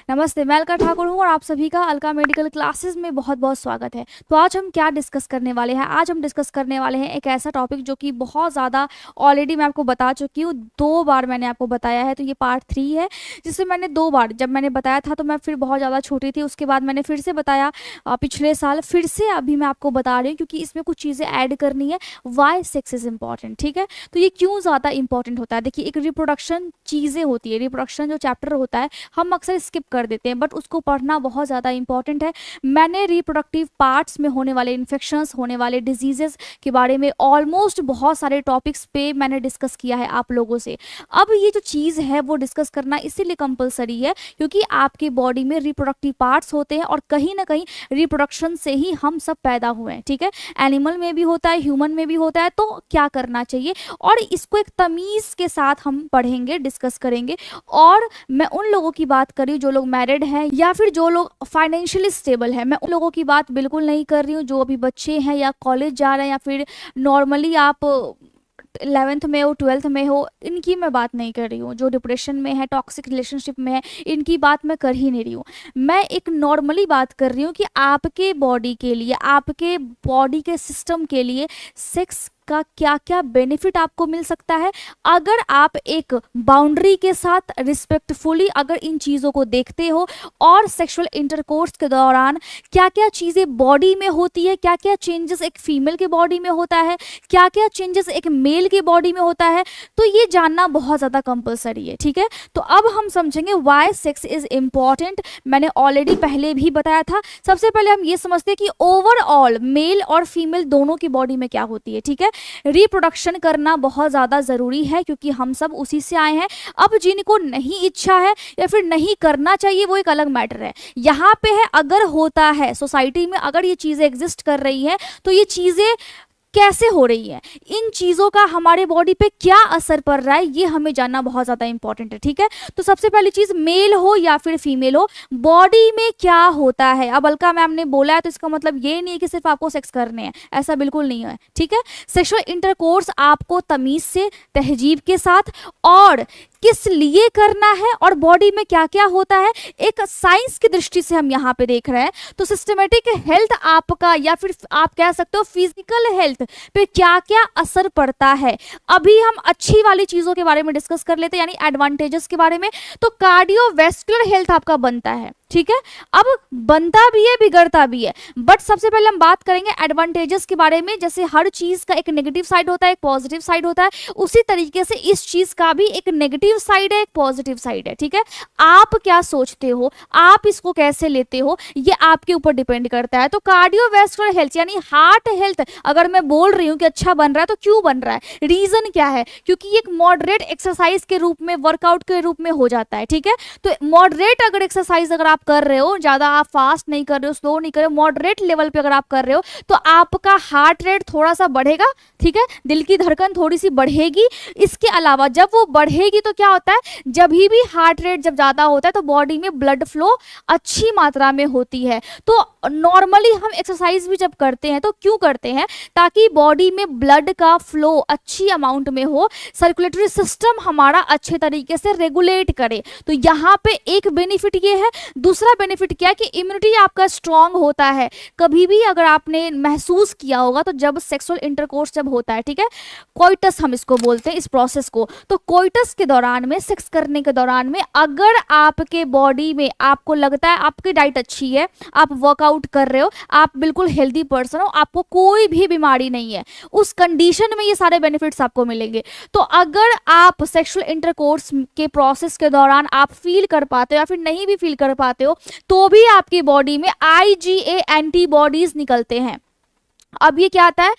नमस्ते, मैं अलका ठाकुर हूँ और आप सभी का अलका मेडिकल क्लासेस में बहुत बहुत स्वागत है। तो आज हम क्या डिस्कस करने वाले हैं? आज हम डिस्कस करने वाले हैं एक ऐसा टॉपिक जो कि बहुत ज़्यादा ऑलरेडी मैं आपको बता चुकी हूँ, 2 बार मैंने आपको बताया है। तो ये पार्ट 3 है, जिससे मैंने 2 बार जब मैंने बताया था तो मैं फिर बहुत ज़्यादा छोटी थी, उसके बाद मैंने फिर से बताया पिछले साल, फिर से अभी मैं आपको बता रही हूँ क्योंकि इसमें कुछ चीज़ें ऐड करनी है। वाई सेक्स इज़ इम्पॉर्टेंट, ठीक है? तो ये क्यों ज़्यादा इंपॉर्टेंट होता है? देखिए, एक रिप्रोडक्शन चीज़ें होती है, रिप्रोडक्शन जो चैप्टर होता है हम अक्सर स्किप कर देते हैं, बट उसको पढ़ना बहुत ज़्यादा इंपॉर्टेंट है। मैंने रिप्रोडक्टिव पार्ट्स में होने वाले इन्फेक्शंस, होने वाले डिजीजेस के बारे में ऑलमोस्ट बहुत सारे टॉपिक्स पे मैंने डिस्कस किया है आप लोगों से। अब ये जो चीज़ है वो डिस्कस करना इसीलिए कंपलसरी है क्योंकि आपकी बॉडी में रिप्रोडक्टिव पार्ट्स होते हैं और कहीं ना कहीं रिप्रोडक्शन से ही हम सब पैदा हुए हैं, ठीक है? एनिमल में भी होता है, ह्यूमन में भी होता है। तो क्या करना चाहिए, और इसको एक तमीज़ के साथ हम पढ़ेंगे, डिस्कस करेंगे। और मैं उन लोगों की बात कर रही हूँ जो लोग मैरिड हैं या फिर जो लोग फाइनेंशियली स्टेबल है। मैं उन लोगों की बात बिल्कुल नहीं कर रही हूँ जो अभी बच्चे हैं या कॉलेज जा रहे हैं या फिर नॉर्मली आप 11th में हो, 12th में हो, इनकी मैं बात नहीं कर रही हूँ। जो डिप्रेशन में है, टॉक्सिक रिलेशनशिप में है, इनकी बात मैं कर ही नहीं रही हूँ। मैं एक नॉर्मली बात कर रही हूँ कि आपके बॉडी के लिए, आपके बॉडी के सिस्टम के लिए सेक्स का क्या क्या बेनिफिट आपको मिल सकता है अगर आप एक बाउंड्री के साथ रिस्पेक्टफुली अगर इन चीज़ों को देखते हो। और सेक्सुअल इंटरकोर्स के दौरान क्या क्या चीज़ें बॉडी में होती है, क्या क्या चेंजेस एक फीमेल के बॉडी में होता है, क्या क्या चेंजेस एक मेल के बॉडी में होता है, तो ये जानना बहुत ज़्यादा कंपलसरी है, ठीक है? तो अब हम समझेंगे वाई सेक्स इज़ इम्पॉर्टेंट। मैंने ऑलरेडी पहले भी बताया था। सबसे पहले हम ये समझते हैं कि ओवरऑल मेल और फीमेल दोनों की बॉडी में क्या होती है, ठीक है? रिप्रोडक्शन करना बहुत ज़्यादा ज़रूरी है क्योंकि हम सब उसी से आए हैं। अब जिनको नहीं इच्छा है या फिर नहीं करना चाहिए वो एक अलग मैटर है। यहाँ पे है अगर होता है सोसाइटी में, अगर ये चीज़ें एग्जिस्ट कर रही हैं तो ये चीज़ें कैसे हो रही है, इन चीज़ों का हमारे बॉडी पे क्या असर पड़ रहा है, ये हमें जानना बहुत ज़्यादा इंपॉर्टेंट है, ठीक है? तो सबसे पहली चीज़, मेल हो या फिर फीमेल हो, बॉडी में क्या होता है। अब अलका मैम ने बोला है तो इसका मतलब ये नहीं है कि सिर्फ आपको सेक्स करने हैं, ऐसा बिल्कुल नहीं है, ठीक है? सेक्सुअल इंटरकोर्स आपको तमीज़ से, तहजीब के साथ और किस लिए करना है और बॉडी में क्या क्या होता है, एक साइंस की दृष्टि से हम यहाँ पे देख रहे हैं। तो सिस्टमेटिक हेल्थ आपका या फिर आप कह सकते हो फिजिकल हेल्थ पे क्या क्या असर पड़ता है। अभी हम अच्छी वाली चीज़ों के बारे में डिस्कस कर लेते हैं, यानी एडवांटेजेस के बारे में। तो कार्डियोवैस्कुलर हेल्थ आपका बनता है, ठीक है? अब बनता भी है, बिगड़ता भी है, बट सबसे पहले हम बात करेंगे एडवांटेजेस के बारे में। जैसे हर चीज़ का एक नेगेटिव साइड होता है, एक पॉजिटिव साइड होता है, उसी तरीके से इस चीज़ का भी एक नेगेटिव साइड है, एक पॉजिटिव साइड है, ठीक है? आप क्या सोचते हो, आप इसको कैसे लेते हो, ये आपके ऊपर डिपेंड करता है। तो कार्डियोवैस्कुलर हेल्थ यानी हार्ट हेल्थ, अगर मैं बोल रही हूँ कि अच्छा बन रहा है तो क्यों बन रहा है, रीजन क्या है? क्योंकि एक मॉडरेट एक्सरसाइज के रूप में, वर्कआउट के रूप में हो जाता है, ठीक है? तो मॉडरेट अगर एक्सरसाइज अगर आप कर रहे हो, ज्यादा आप फास्ट नहीं कर रहे हो, स्लो नहीं कर रहे हो, मॉडरेट लेवल पे अगर आप कर रहे हो तो आपका हार्ट रेट थोड़ा सा बढ़ेगा, ठीक है? दिल की धड़कन थोड़ी सी बढ़ेगी। इसके अलावा जब वो बढ़ेगी तो क्या होता है, जब भी हार्ट रेट जब ज्यादा होता है तो बॉडी में ब्लड फ्लो अच्छी मात्रा में होती है। तो नॉर्मली हम एक्सरसाइज भी जब करते हैं तो क्यों करते हैं? ताकि बॉडी में ब्लड का फ्लो अच्छी अमाउंट में हो, सर्कुलेटरी सिस्टम हमारा अच्छे तरीके से रेगुलेट करे। तो यहाँ पे एक बेनिफिट ये है। दूसरा बेनिफिट क्या है कि इम्यूनिटी आपका स्ट्रांग होता है। कभी भी अगर आपने महसूस किया होगा तो जब सेक्सुअल इंटरकोर्स जब होता है, ठीक है, कोइटस हम इसको बोलते हैं इस प्रोसेस को, तो कोइटस के दौरान में, सेक्स करने के दौरान में अगर आपके बॉडी में आपको लगता है आपकी डाइट अच्छी है, आप वर्कआउट कर रहे हो, आप बिल्कुल हेल्दी पर्सन हो, आपको कोई भी बीमारी नहीं है, उस कंडीशन में ये सारे बेनिफिट्स आपको मिलेंगे। तो अगर आप सेक्सुअल इंटरकोर्स के प्रोसेस के दौरान आप फील कर पाते हो या फिर नहीं भी फील कर पाते हो तो भी आपकी बॉडी में IgA एंटीबॉडीज निकलते हैं। अब ये क्या आता है,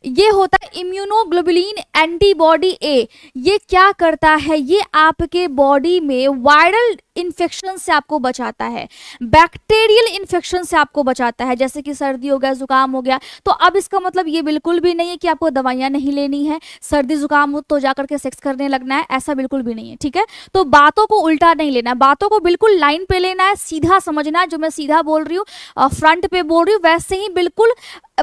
ये होता है इम्यूनोग्लोबुलिन एंटीबॉडी ए। ये क्या करता है, ये आपके बॉडी में वायरल इन्फेक्शन से आपको बचाता है, बैक्टीरियल इन्फेक्शन से आपको बचाता है, जैसे कि सर्दी हो गया, जुकाम हो गया। तो अब इसका मतलब ये बिल्कुल भी नहीं है कि आपको दवाइयां नहीं लेनी है, सर्दी जुकाम हो तो जाकर के सेक्स करने लगना है, ऐसा बिल्कुल भी नहीं है, ठीक है? तो बातों को उल्टा नहीं लेना है, बातों को बिल्कुल लाइन पे लेना है, सीधा समझना है। जो मैं सीधा बोल रही हूँ, फ्रंट पे बोल रही हूँ, वैसे ही बिल्कुल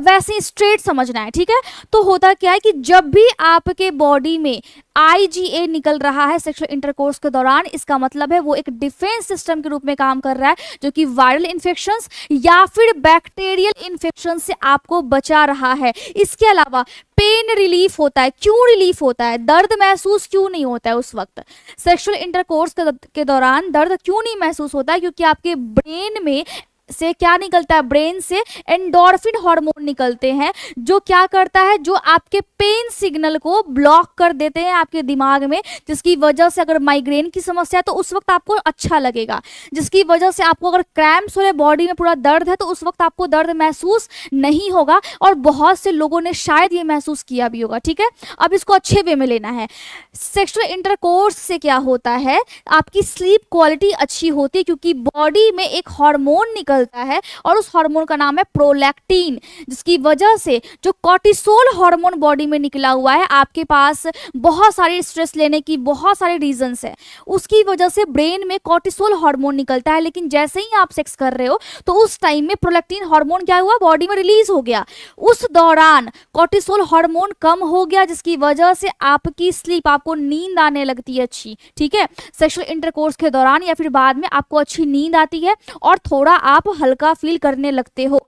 वैसे ही स्ट्रेट समझना है, ठीक है? तो होता क्या है कि जब भी आपके बॉडी में IgA निकल रहा है सेक्सुअल इंटरकोर्स के दौरान, इसका मतलब है वो एक डिफेंस सिस्टम के रूप में काम कर रहा है, जो कि वायरल इन्फेक्शंस या फिर बैक्टीरियल इन्फेक्शन से आपको बचा रहा है। इसके अलावा पेन रिलीफ होता है। क्यों रिलीफ होता है? दर्द महसूस क्यों नहीं होता है उस वक्त? सेक्सुअल इंटरकोर्स के दौरान दर्द क्यों नहीं महसूस होता है? क्योंकि आपके ब्रेन में से क्या निकलता है? ब्रेन से एंडोर्फिन हार्मोन निकलते हैं, जो क्या करता है, जो आपके पेन सिग्नल को ब्लॉक कर देते हैं आपके दिमाग में, जिसकी वजह से अगर माइग्रेन की समस्या है तो उस वक्त आपको अच्छा लगेगा, जिसकी वजह से आपको अगर क्रैम्प्स हो रहे, बॉडी में पूरा दर्द है, तो उस वक्त आपको दर्द महसूस नहीं होगा। और बहुत से लोगों ने शायद ये महसूस किया भी होगा। ठीक है, अब इसको अच्छे वे में लेना है। सेक्सुअल इंटरकोर्स से क्या होता है? आपकी स्लीप क्वालिटी अच्छी होती है, क्योंकि बॉडी में एक हार्मोन निकलता है और उस हार्मोन का नाम है प्रोलैक्टिन, जिसकी वजह से जो कॉर्टिसोल हार्मोन बॉडी में निकला हुआ है, आपके पास बहुत सारी स्ट्रेस लेने की बहुत सारे रीजंस है, उसकी वजह से ब्रेन में कॉर्टिसोल हार्मोन निकलता है। लेकिन जैसे ही आप सेक्स कर रहे हो तो उस टाइम में प्रोलैक्टिन हार्मोन क्या हुआ? बॉडी में रिलीज हो गया। उस दौरान कॉर्टिसोल हार्मोन कम हो गया, जिसकी वजह से आपकी स्लीप, आपको नींद आने लगती है अच्छी। ठीक है, सेक्सुअल इंटरकोर्स के दौरान या फिर बाद में आपको अच्छी नींद आती है और थोड़ा आप हल्का फील करने लगते हो।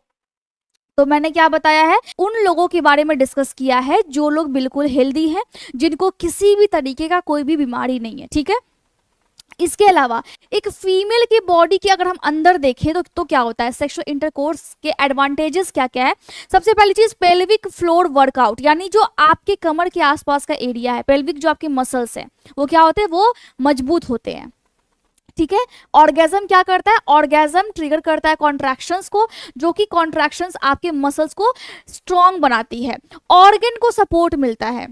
तो मैंने क्या बताया है? उन लोगों के बारे में डिस्कस किया है जो लोग बिल्कुल हेल्दी हैं, जिनको किसी भी तरीके का कोई भी बीमारी नहीं है। ठीक है, इसके अलावा एक फीमेल की बॉडी की अगर हम अंदर देखें तो क्या होता है? सेक्सुअल इंटरकोर्स के एडवांटेजेस क्या क्या है? सबसे पहली चीज, पेल्विक फ्लोर वर्कआउट, यानी जो आपके कमर के आसपास का एरिया है, पेल्विक जो आपके मसल्स हैं, वो क्या होते हैं? वो मजबूत होते हैं। ठीक है, ऑर्गेजम क्या करता है? ऑर्गेजम ट्रिगर करता है कॉन्ट्रैक्शंस को, जो कि कॉन्ट्रैक्शंस आपके मसल्स को स्ट्रॉन्ग बनाती है। ऑर्गन को सपोर्ट मिलता है।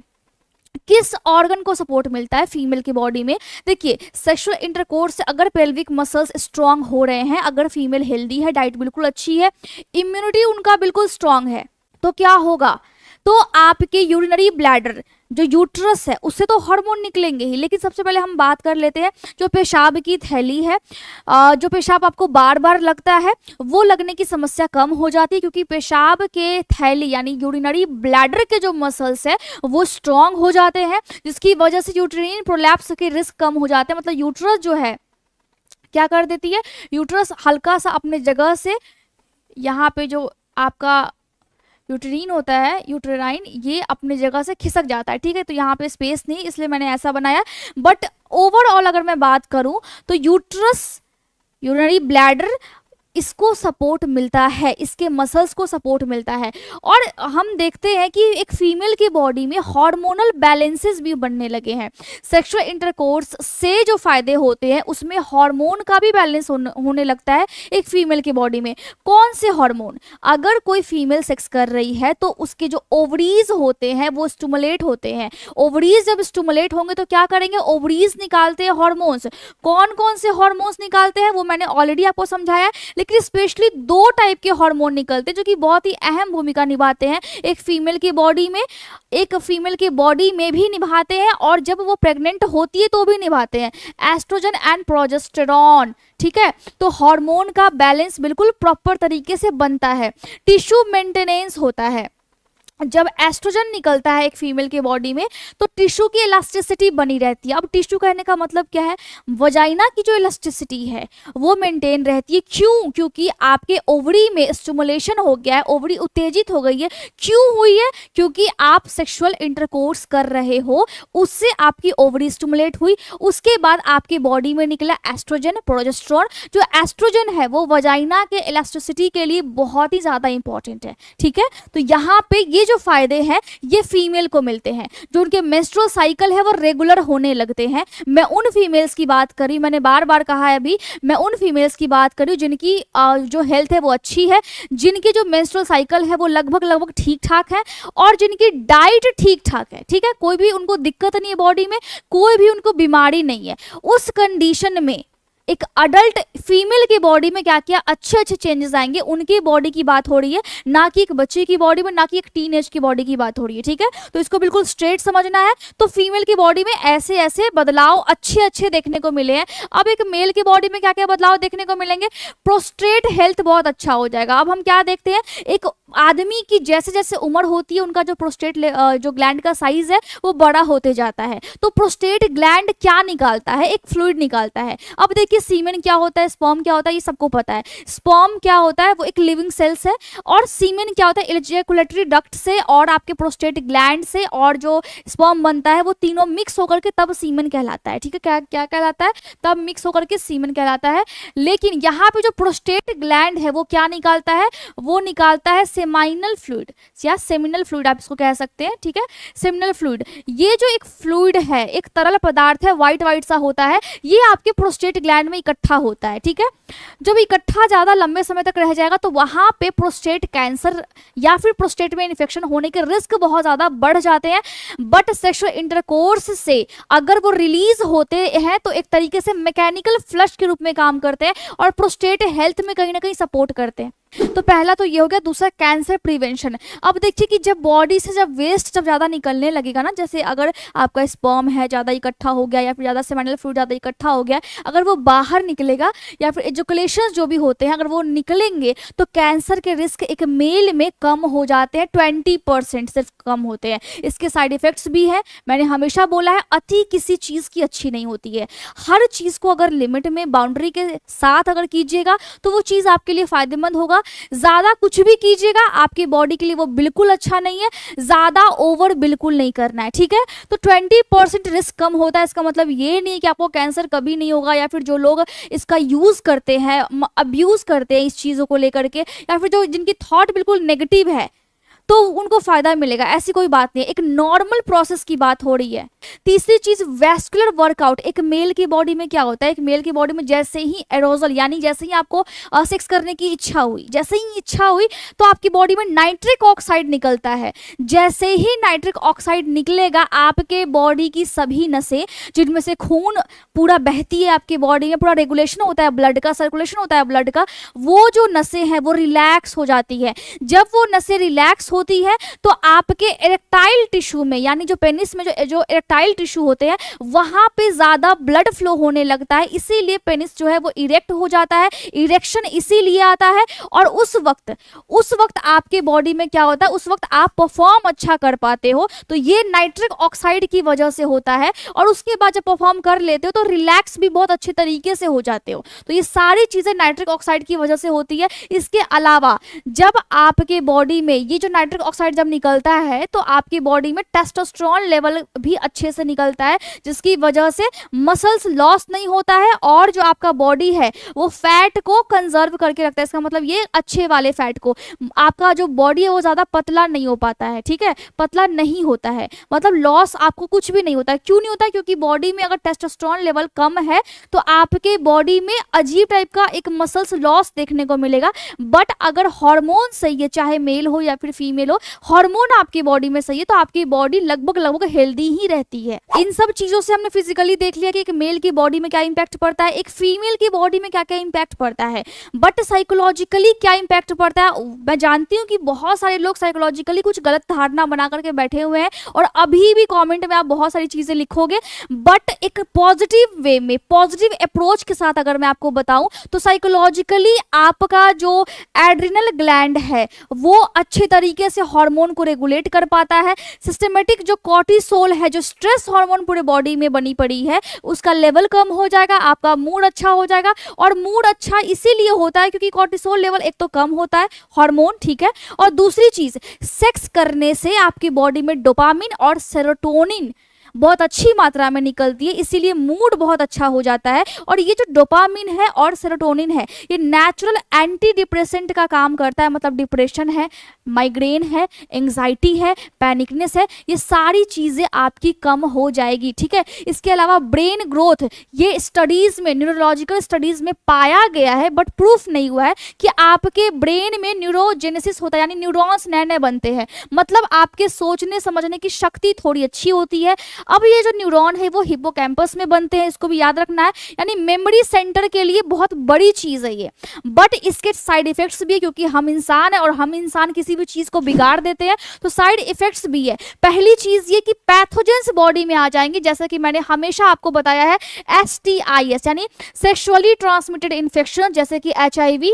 किस ऑर्गन को सपोर्ट मिलता है फीमेल की बॉडी में? देखिए, सेक्सुअल इंटरकोर्स से अगर पेल्विक मसल्स स्ट्रांग हो रहे हैं, अगर फीमेल हेल्दी है, डाइट बिल्कुल अच्छी है, इम्यूनिटी उनका बिल्कुल स्ट्रांग है, तो क्या होगा? तो आपके यूरिनरी ब्लैडर, जो यूट्रस है, उससे तो हार्मोन निकलेंगे ही। लेकिन सबसे पहले हम बात कर लेते हैं जो पेशाब की थैली है, जो पेशाब आपको बार बार लगता है, वो लगने की समस्या कम हो जाती है, क्योंकि पेशाब के थैली यानी यूरिनरी ब्लैडर के जो मसल्स है वो स्ट्रांग हो जाते हैं, जिसकी वजह से यूट्रिन प्रोलैप्स के रिस्क कम हो जाते हैं। मतलब यूट्रस जो है क्या कर देती है? यूट्रस हल्का सा अपने जगह से, यहाँ पे जो आपका यूट्रीन होता है, यूट्राइन, ये अपनी जगह से खिसक जाता है। ठीक है, तो यहाँ पे स्पेस नहीं, इसलिए मैंने ऐसा बनाया। बट ओवरऑल अगर मैं बात करूं तो यूट्रस, यूरिनरी ब्लैडर, इसको सपोर्ट मिलता है, इसके मसल्स को सपोर्ट मिलता है। और हम देखते हैं कि एक फीमेल की बॉडी में हार्मोनल बैलेंसेस भी बनने लगे हैं। सेक्सुअल इंटरकोर्स से जो फायदे होते हैं उसमें हार्मोन का भी बैलेंस होने लगता है एक फीमेल की बॉडी में। कौन से हार्मोन? अगर कोई फीमेल सेक्स कर रही है तो उसके जो ओवरीज होते हैं वो स्टिमुलेट होते हैं। ओवरीज जब स्टिमुलेट होंगे तो क्या करेंगे? ओवरीज निकालते हैं हार्मोन्स। कौन कौन से हार्मोन्स निकालते हैं वो मैंने ऑलरेडी आपको समझाया, लेकिन स्पेशली दो टाइप के हार्मोन निकलते हैं जो कि बहुत ही अहम भूमिका निभाते हैं एक फीमेल की बॉडी में, एक फीमेल की बॉडी में भी निभाते हैं और जब वो प्रेग्नेंट होती है तो भी निभाते हैं, एस्ट्रोजन एंड प्रोजेस्टेरॉन। ठीक है, तो हार्मोन का बैलेंस बिल्कुल प्रॉपर तरीके से बनता है, टिश्यू मेंटेनेंस होता है। जब एस्ट्रोजन निकलता है एक फीमेल के बॉडी में तो टिश्यू की इलास्टिसिटी बनी रहती है। अब टिश्यू कहने का मतलब क्या है? वजाइना की जो इलास्टिसिटी है वो मेंटेन रहती है। क्यों? क्योंकि आपके ओवरी में स्टिमुलेशन हो गया है, ओवरी उत्तेजित हो गई है। क्यों हुई है? क्योंकि आप सेक्सुअल इंटरकोर्स कर रहे हो, उससे आपकी ओवरी स्टिमुलेट हुई, उसके बाद आपके बॉडी में निकला एस्ट्रोजन, प्रोजेस्टेरोन। जो एस्ट्रोजन है वो वजाइना के इलास्टिसिटी के लिए बहुत ही ज्यादा इंपॉर्टेंट है। ठीक है, तो यहाँ पे ये जो फायदे हैं ये फीमेल को मिलते हैं, जो उनके मेंस्ट्रुअल साइकिल है वो रेगुलर होने लगते हैं। मैं उन फीमेल्स की बात करी, मैंने बार बार कहा है अभी, मैं उन फीमेल्स की बात करी जिनकी जो हेल्थ है वो अच्छी है, जिनकी जो मेंस्ट्रुअल साइकिल है वो लगभग ठीक ठाक है और जिनकी डाइट ठीक ठाक है। ठीक है, कोई भी उनको दिक्कत नहीं है, बॉडी में कोई भी उनको बीमारी नहीं है। उस कंडीशन में एक अडल्ट फीमेल की बॉडी में क्या क्या अच्छे अच्छे चेंजेस आएंगे, उनकी बॉडी की बात हो रही है, ना कि एक बच्चे की बॉडी में, ना कि एक टीनेज की बॉडी की बात हो रही है। ठीक है, तो इसको बिल्कुल स्ट्रेट समझना है। तो फीमेल की बॉडी में ऐसे ऐसे बदलाव अच्छे अच्छे देखने को मिले हैं। अब एक मेल की बॉडी में क्या क्या बदलाव देखने को मिलेंगे, प्रोस्टेट हेल्थ बहुत अच्छा हो जाएगा। अब हम क्या देखते हैं, एक आदमी की जैसे जैसे उम्र होती है उनका जो प्रोस्टेट जो ग्लैंड का साइज है वो बड़ा होते जाता है। तो प्रोस्टेट ग्लैंड क्या निकालता है, एक फ्लूइड निकालता है। अब देखिए सीमेन क्या होता है, स्पर्म क्या होता है, ये सबको पता है। स्पर्म क्या होता है, वो एक लिविंग सेल्स है, और सीमेन क्या होता है, इजैकुलेटरी डक्ट से और आपके प्रोस्टेट ग्लैंड से और जो स्पर्म बनता है वो तीनों मिक्स होकर के तब सीमेन कहलाता है। ठीक है, क्या क्या कहलाता है, तब मिक्स होकर के सीमेन कहलाता है। लेकिन यहाँ पे जो प्रोस्टेट ग्लैंड है वो क्या निकालता है, वो निकालता है सेमाइनल फ्लूइड या सेमिनल फ्लूइड आप इसको कह सकते हैं। ठीक है, सेमिनल फ्लूइड, ये जो एक फ्लूइड है, एक तरल पदार्थ है, व्हाइट व्हाइट सा होता है, ये आपके प्रोस्टेट ग्लैंड में इकट्ठा होता है। ठीक है, जब इकट्ठा ज्यादा लंबे समय तक रह जाएगा तो वहां पे प्रोस्टेट कैंसर या फिर प्रोस्टेट में इन्फेक्शन होने के रिस्क बहुत ज्यादा बढ़ जाते हैं। बट सेक्सुअल इंटरकोर्स से अगर वो रिलीज होते हैं तो एक तरीके से मैकेनिकल फ्लश के रूप में काम करते हैं और प्रोस्टेट हेल्थ में कहीं ना कहीं सपोर्ट करते हैं। तो पहला तो ये हो गया। दूसरा कैंसर प्रिवेंशन। अब देखिए कि जब बॉडी से जब वेस्ट जब ज़्यादा निकलने लगेगा ना, जैसे अगर आपका स्पर्म है ज़्यादा इकट्ठा हो गया या फिर ज़्यादा सेमिनल फ्लूइड ज़्यादा इकट्ठा हो गया, अगर वो बाहर निकलेगा या फिर एजुकुलेशन जो भी होते हैं अगर वो निकलेंगे तो कैंसर के रिस्क एक मेल में कम हो जाते हैं, 20% सिर्फ कम होते हैं। इसके साइड इफेक्ट्स भी है, मैंने हमेशा बोला है अति किसी चीज़ की अच्छी नहीं होती है। हर चीज़ को अगर लिमिट में बाउंड्री के साथ अगर कीजिएगा तो वो चीज़ आपके लिए फायदेमंद होगा। ज्यादा कुछ भी कीजिएगा आपकी बॉडी के लिए वो बिल्कुल अच्छा नहीं है, ज्यादा ओवर बिल्कुल नहीं करना है। ठीक है, तो 20% रिस्क कम होता है। इसका मतलब ये नहीं कि आपको कैंसर कभी नहीं होगा, या फिर जो लोग इसका यूज करते हैं, अब्यूज करते हैं इस चीजों को लेकर के, या फिर जो जिनकी थॉट बिल्कुल नेगेटिव है तो उनको फायदा मिलेगा, ऐसी कोई बात नहीं है। एक नॉर्मल प्रोसेस की बात हो रही है। तीसरी चीज वैस्कुलर वर्कआउट। एक मेल की बॉडी में क्या होता है, एक मेल की बॉडी में जैसे ही एरोजल यानी जैसे ही आपको सेक्स करने की इच्छा हुई, जैसे ही इच्छा हुई तो आपकी बॉडी में नाइट्रिक ऑक्साइड निकलता है। जैसे ही नाइट्रिक ऑक्साइड निकलेगा आपके बॉडी की सभी नसें जिनमें से खून पूरा बहती है आपकी बॉडी में, पूरा रेगुलेशन होता है ब्लड का, सर्कुलेशन होता है ब्लड का, वो जो नसें हैं वो रिलैक्स हो जाती है। जब वो नसें रिलैक्स होती है तो आपके इरेक्टाइल टिश्यू में यानी जो पेनिस में जो इरेक्टाइल टिश्यू होते हैं वहां पे ज्यादा ब्लड फ्लो होने लगता है, इसीलिए पेनिस जो है वो इरेक्ट हो जाता है। इरेक्शन इसीलिए आता है और उस वक्त आपके बॉडी में क्या होता है, उस वक्त आप परफॉर्म अच्छा कर पाते हो तो ये नाइट्रिक ऑक्साइड की वजह से होता है। और उसके बाद जब परफॉर्म कर लेते हो तो रिलैक्स भी बहुत अच्छे तरीके से हो जाते हो। तो ये सारी चीजें नाइट्रिक ऑक्साइड की वजह से होती है। इसके अलावा जब आपके बॉडी में ये जो नाइट्रिक ऑक्साइड जब निकलता है तो आपकी बॉडी में टेस्टोस्टेरोन लेवल भी अच्छे से निकलता है, जिसकी वजह से मसल्स लॉस नहीं होता है और जो आपका बॉडी है वो फैट को कंजर्व करके रखता है। इसका मतलब ये अच्छे वाले फैट को, आपका जो बॉडी है वो ज्यादा पतला नहीं हो पाता है। ठीक है, पतला नहीं होता है, मतलब लॉस आपको कुछ भी नहीं होता है। क्यों नहीं होता है, क्योंकि बॉडी में अगर टेस्टोस्टेरोन लेवल कम है तो आपके बॉडी में अजीब टाइप का एक मसल्स लॉस देखने को मिलेगा। बट अगर हार्मोन सही है, चाहे मेल हो या फिर फीमेल हो, हार्मोन आपकी बॉडी में सही है तो आपकी बॉडी लगभग हेल्दी ही रहती है। इन सब चीजों से हमने फिजिकली देख लिया कि एक मेल की बॉडी में क्या इंपैक्ट पड़ता है, एक फीमेल की बॉडी में क्या क्या इंपैक्ट पड़ता है, बट साइकोलॉजिकली क्या इंपैक्ट पड़ता है। मैं जानती हूँ कि बहुत सारे लोग साइकोलॉजिकली कुछ गलत धारणा बना करके बैठे हुए हैं और अभी भी कमेंट में आप बहुत सारी चीजें लिखोगे, बट एक पॉजिटिव वे में, पॉजिटिव अप्रोच के साथ अगर मैं आपको बताऊं तो साइकोलॉजिकली आपका जो एड्रिनल ग्लैंड है वो अच्छे तरीके से हार्मोन को रेगुलेट कर पाता है। सिस्टमेटिक जो कॉर्टिसोल है, जो स्ट्रेस हार्मोन पूरे बॉडी में बनी पड़ी है, उसका लेवल कम हो जाएगा, आपका मूड अच्छा हो जाएगा। और मूड अच्छा इसीलिए होता है क्योंकि कॉर्टिसोल लेवल एक तो कम होता है हार्मोन, ठीक है, और दूसरी चीज सेक्स करने से आपकी बॉडी में डोपामिन और सेरोटोनिन बहुत अच्छी मात्रा में निकलती है, इसीलिए मूड बहुत अच्छा हो जाता है। और ये जो डोपामिन है और सेरोटोनिन है ये नेचुरल एंटी डिप्रेसेंट का काम करता है, मतलब डिप्रेशन है, माइग्रेन है, एंजाइटी है, पैनिकनेस है, ये सारी चीज़ें आपकी कम हो जाएगी। ठीक है, इसके अलावा ब्रेन ग्रोथ, ये स्टडीज़ में, न्यूरोलॉजिकल स्टडीज़ में पाया गया है बट प्रूफ नहीं हुआ है कि आपके ब्रेन में न्यूरोजेनेसिस होता है, यानी न्यूरॉन्स नए नए बनते हैं, मतलब आपके सोचने समझने की शक्ति थोड़ी अच्छी होती है, अब ये जो न्यूरॉन है वो हिप्पोकैम्पस में बनते हैं, इसको भी याद रखना है, यानी मेमोरी सेंटर के लिए बहुत बड़ी चीज है ये। बट इसके साइड इफेक्ट्स भी है, क्योंकि हम इंसान है और हम इंसान किसी भी चीज को बिगाड़ देते हैं, तो साइड इफेक्ट्स भी है। पहली चीज ये कि पैथोजेंस बॉडी में आ जाएंगे, जैसा कि मैंने हमेशा आपको बताया है, STIs यानी सेक्सुअली ट्रांसमिटेड इन्फेक्शन, जैसे कि HIV,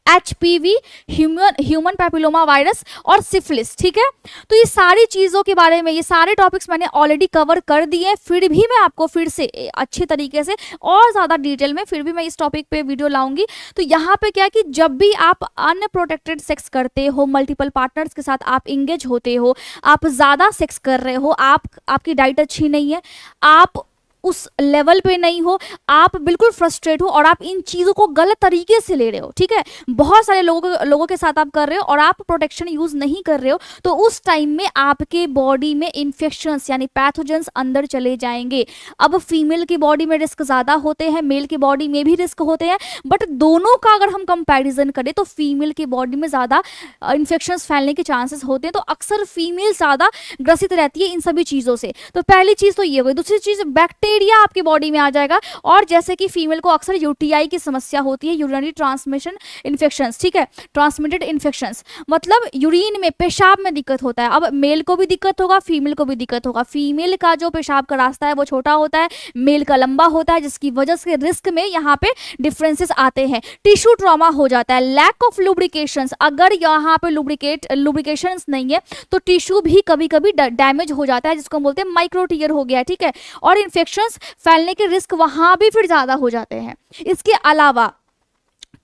HPV, human papilloma virus और सिफिलिस। ठीक है, तो ये सारी चीज़ों के बारे में, ये सारे टॉपिक्स मैंने ऑलरेडी कवर कर दिए, फिर भी मैं आपको फिर से अच्छे तरीके से और ज़्यादा डिटेल में फिर भी मैं इस टॉपिक पे वीडियो लाऊंगी। तो यहाँ पे क्या है कि जब भी आप अनप्रोटेक्टेड सेक्स करते हो, मल्टीपल पार्टनर्स के साथ आप इंगेज होते हो, आप ज़्यादा सेक्स कर रहे हो, आपकी डाइट अच्छी नहीं है, आप उस लेवल पे नहीं हो, आप बिल्कुल फ्रस्ट्रेट हो और आप इन चीज़ों को गलत तरीके से ले रहे हो, ठीक है, बहुत सारे लोगों के साथ आप कर रहे हो और आप प्रोटेक्शन यूज़ नहीं कर रहे हो, तो उस टाइम में आपके बॉडी में इन्फेक्शंस यानी पैथोजेंस अंदर चले जाएंगे। अब फीमेल की बॉडी में रिस्क ज़्यादा होते हैं, मेल की बॉडी में भी रिस्क होते हैं, बट दोनों का अगर हम कंपैरिजन करें तो फीमेल की बॉडी में ज़्यादा इन्फेक्शंस फैलने के चांसेस होते हैं, तो अक्सर फीमेल ज़्यादा ग्रसित रहती है इन सभी चीज़ों से। तो पहली चीज़ तो ये हो गई। दूसरी चीज़, बैक्टीरिया आपकी बॉडी में आ जाएगा, और जैसे कि फीमेल को अक्सर UTI की समस्या होती है, यूरिनरी ट्रांसमिशन इन्फेक्शंस, ठीक है, ट्रांसमिटेड इन्फेक्शंस, मतलब यूरिन में, पेशाब में दिक्कत होता है। अब मेल को भी दिक्कत होगा, फीमेल को भी दिक्कत होगा। फीमेल का जो पेशाब का रास्ता है वो छोटा होता है, मेल का लंबा होता है, जिसकी वजह से रिस्क में यहाँ पे डिफरेंसेस आते हैं। टिश्यू ट्रॉमा हो जाता है, लैक ऑफ लुब्रिकेशंस, अगर यहाँ पे लुब्रिकेशंस नहीं है तो टिश्यू भी कभी कभी डैमेज हो जाता है, जिसको हम बोलते हैं माइक्रो टीयर हो गया, ठीक है, और इन्फेक्शंस फैलने के रिस्क वहां भी फिर ज्यादा हो जाते हैं। इसके अलावा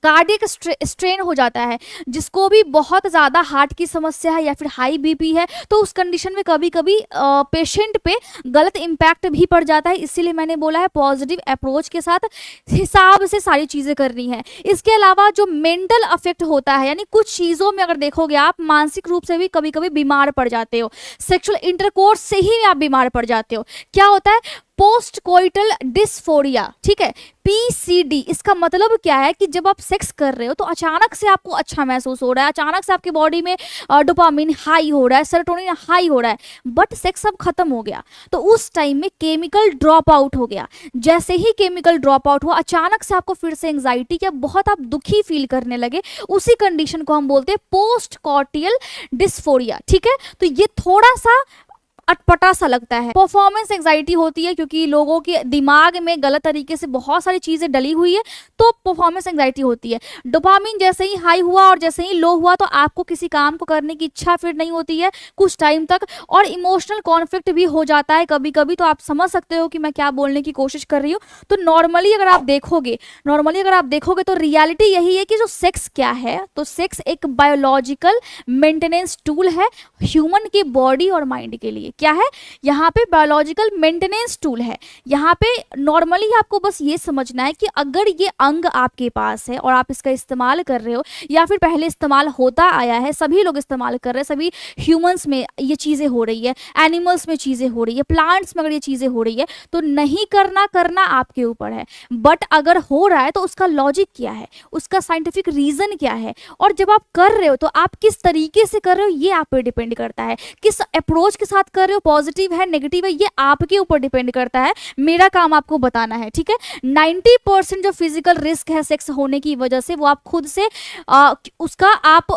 कार्डियक स्ट्रेन हो जाता है, जिसको भी बहुत ज़्यादा हार्ट की समस्या है या फिर हाई BP है, तो उस कंडीशन में कभी कभी पेशेंट पे गलत इम्पैक्ट भी पड़ जाता है। इसीलिए मैंने बोला है पॉजिटिव अप्रोच के साथ हिसाब से सारी चीज़ें करनी है। इसके अलावा जो मेंटल अफेक्ट होता है, यानी कुछ चीज़ों में अगर देखोगे आप मानसिक रूप से भी कभी कभी बीमार पड़ जाते हो, सेक्सुअल इंटरकोर्स से ही आप बीमार पड़ जाते हो। क्या होता है? पोस्ट कोइटल डिस्फोरिया, ठीक है, PCD। इसका मतलब क्या है कि जब आप सेक्स कर रहे हो तो अचानक से आपको अच्छा महसूस हो रहा है, अचानक से आपकी बॉडी में डोपामिन हाई हो रहा है, सेरोटोनिन हाई हो रहा है, बट सेक्स अब खत्म हो गया, तो उस टाइम में केमिकल ड्रॉप आउट हो गया। जैसे ही केमिकल ड्रॉप आउट हुआ, अचानक से आपको फिर से एंग्जाइटी या बहुत आप दुखी फील करने लगे, उसी कंडीशन को हम बोलते हैं पोस्ट कॉर्टियल डिस्फोरिया, ठीक है। तो ये थोड़ा सा अटपटा सा लगता है। परफॉर्मेंस एंग्जाइटी होती है, क्योंकि लोगों के दिमाग में गलत तरीके से बहुत सारी चीजें डली हुई है, तो परफॉर्मेंस एंग्जाइटी होती है। डोपामिन जैसे ही हाई हुआ और जैसे ही लो हुआ, तो आपको किसी काम को करने की इच्छा फिर नहीं होती है कुछ टाइम तक, और इमोशनल कॉन्फ्लिक्ट भी हो जाता है कभी कभी। तो आप समझ सकते हो कि मैं क्या बोलने की कोशिश कर रही हूँ। तो नॉर्मली अगर आप देखोगे तो रियलिटी यही है कि जो सेक्स क्या है, तो सेक्स एक बायोलॉजिकल मेंटेनेंस टूल है ह्यूमन की बॉडी और माइंड के लिए। क्या है? यहाँ पे बायोलॉजिकल मेंटेनेंस टूल है। यहाँ पे नॉर्मली आपको बस ये समझना है कि अगर ये अंग आपके पास है और आप इसका इस्तेमाल कर रहे हो, या फिर पहले इस्तेमाल होता आया है, सभी लोग इस्तेमाल कर रहे हैं, सभी ह्यूमंस में ये चीज़ें हो रही है, एनिमल्स में चीज़ें हो रही है, प्लांट्स में अगर ये चीज़ें हो रही है, तो नहीं करना आपके ऊपर है। बट अगर हो रहा है तो उसका लॉजिक क्या है, उसका साइंटिफिक रीजन क्या है, और जब आप कर रहे हो तो आप किस तरीके से कर रहे हो, ये आप पे डिपेंड करता है। किस अप्रोच के साथ कर रहे हो, पॉजिटिव है नेगेटिव है, ये आपके ऊपर डिपेंड करता है। मेरा काम आपको बताना है, ठीक है। 90% जो फिजिकल रिस्क है सेक्स होने की वजह से, वो आप खुद से उसका आप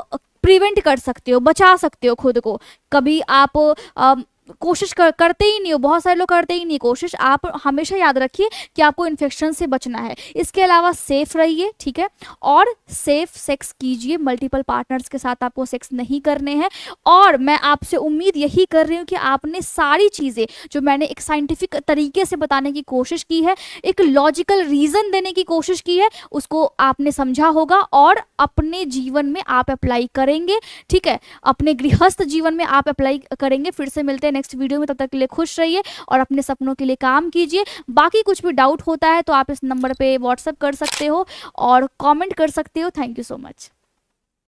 प्रिवेंट कर सकते हो, बचा सकते हो खुद को। कभी आप कोशिश करते ही नहीं हो, बहुत सारे लोग करते ही नहीं कोशिश। आप हमेशा याद रखिए कि आपको इन्फेक्शन से बचना है। इसके अलावा सेफ रहिए, ठीक है, और सेफ सेक्स कीजिए। मल्टीपल पार्टनर्स के साथ आपको सेक्स नहीं करने हैं। और मैं आपसे उम्मीद यही कर रही हूँ कि आपने सारी चीज़ें जो मैंने एक साइंटिफिक तरीके से बताने की कोशिश की है, एक लॉजिकल रीज़न देने की कोशिश की है, उसको आपने समझा होगा और अपने जीवन में आप अप्लाई करेंगे, ठीक है, अपने गृहस्थ जीवन में आप अप्लाई करेंगे। फिर से मिलते हैं नेक्स्ट वीडियो में, तब तक के लिए खुश रहिए और अपने सपनों के लिए काम कीजिए। बाकी कुछ भी डाउट होता है तो आप इस नंबर पे व्हाट्सएप कर सकते हो और कमेंट कर सकते हो। Thank you so much.